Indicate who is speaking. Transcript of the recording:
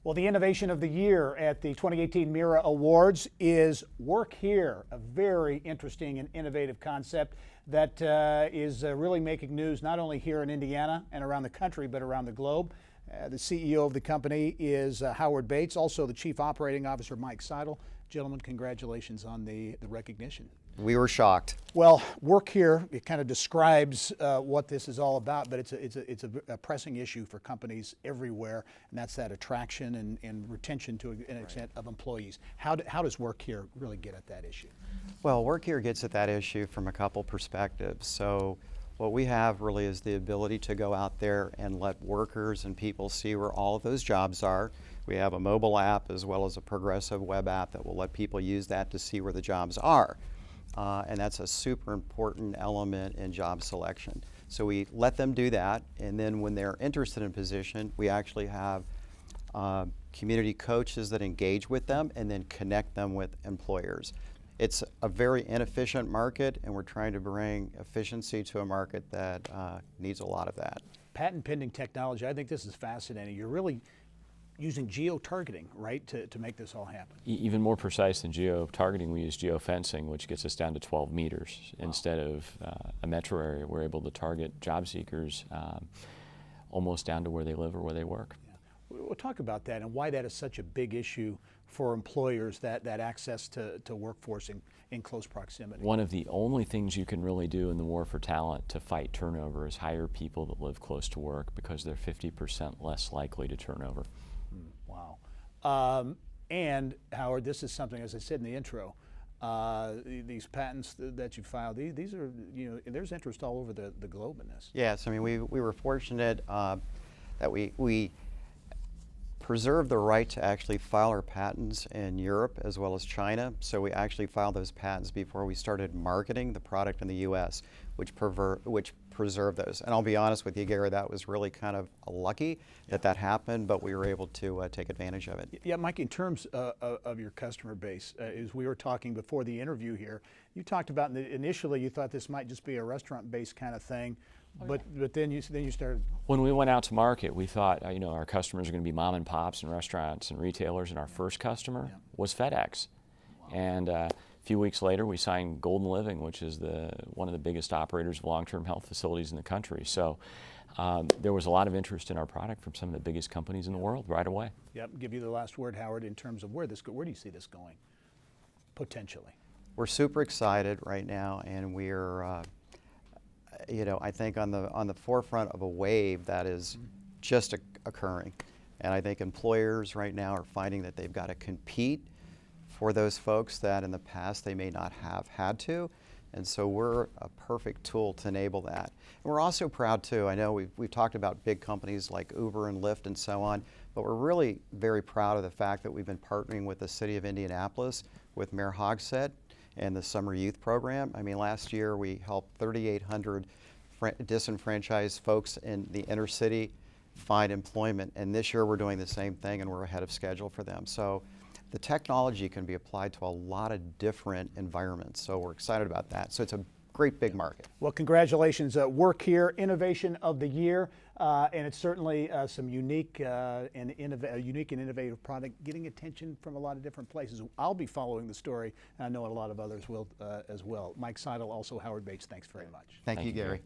Speaker 1: Well, the innovation of the year at the 2018 Mira Awards is WorkHere, a very interesting and innovative concept that is really making news not only here in Indiana and around the country, but around the globe. The CEO of the company is Howard Bates, also the Chief Operating Officer, Mike Seidel. Gentlemen, congratulations on the recognition.
Speaker 2: We were shocked.
Speaker 1: Well, WorkHere, it kind of describes what this is all about, but it's a pressing issue for companies everywhere, and that's that attraction and retention to an extent of employees. How does WorkHere really get at that issue?
Speaker 2: Well, WorkHere gets at that issue from a couple perspectives. So what we have really is the ability to go out there and let workers and people see where all of those jobs are. We have a mobile app as well as a progressive web app that will let people use that to see where the jobs are. And that's a super important element in job selection. So we let them do that, and then when they're interested in a position, we actually have community coaches that engage with them and then connect them with employers. It's a very inefficient market, and we're trying to bring efficiency to a market that needs a lot of that.
Speaker 1: Patent pending technology, I think this is fascinating. You're really using geo-targeting, right, to make this all happen?
Speaker 3: Even more precise than geo-targeting, we use geofencing, which gets us down to 12 meters. Wow. Instead of a metro area, we're able to target job seekers almost down to where they live or where they work.
Speaker 1: Yeah. We'll talk about that and why that is such a big issue for employers, that access to workforce in close proximity.
Speaker 3: One of the only things you can really do in the war for talent to fight turnover is hire people that live close to work, because they're 50% less likely to turn over.
Speaker 1: Wow. And Howard, this is something, as I said in the intro, these patents that you filed, these are, there's interest all over the globe in this.
Speaker 2: Yes, I mean, we were fortunate that we preserved the right to actually file our patents in Europe as well as China. So we actually filed those patents before we started marketing the product in the U.S., which preserved those. And I'll be honest with you, Gary, that was really kind of lucky that happened, but we were able to take advantage of it.
Speaker 1: Yeah, Mike, in terms of your customer base, as we were talking before the interview here, you talked about initially you thought this might just be a restaurant-based kind of thing. But then you started.
Speaker 3: When we went out to market, we thought our customers are going to be mom and pops and restaurants and retailers, and our first customer was FedEx. Wow. And a few weeks later, we signed Golden Living, which is one of the biggest operators of long-term health facilities in the country. So there was a lot of interest in our product from some of the biggest companies in the world right away.
Speaker 1: Yep. Give you the last word, Howard, in terms of where do you see this going potentially?
Speaker 2: We're super excited right now, and we're I think on the forefront of a wave that is just occurring. And I think employers right now are finding that they've got to compete for those folks that in the past they may not have had to. And so we're a perfect tool to enable that. And we're also proud too, I know we've talked about big companies like Uber and Lyft and so on, but we're really very proud of the fact that we've been partnering with the city of Indianapolis, with Mayor Hogsett, and the Summer Youth Program. I mean, last year we helped 3,800 disenfranchised folks in the inner city find employment, and this year we're doing the same thing, and we're ahead of schedule for them. So the technology can be applied to a lot of different environments, so we're excited about that. So it's a great big market.
Speaker 1: Well, congratulations. WorkHere, Innovation of the Year, and it's certainly some unique and innovative product, getting attention from a lot of different places. I'll be following the story, and I know a lot of others will as well. Mike Seidel, also Howard Bates, thanks very much.
Speaker 2: Thank you, Gary.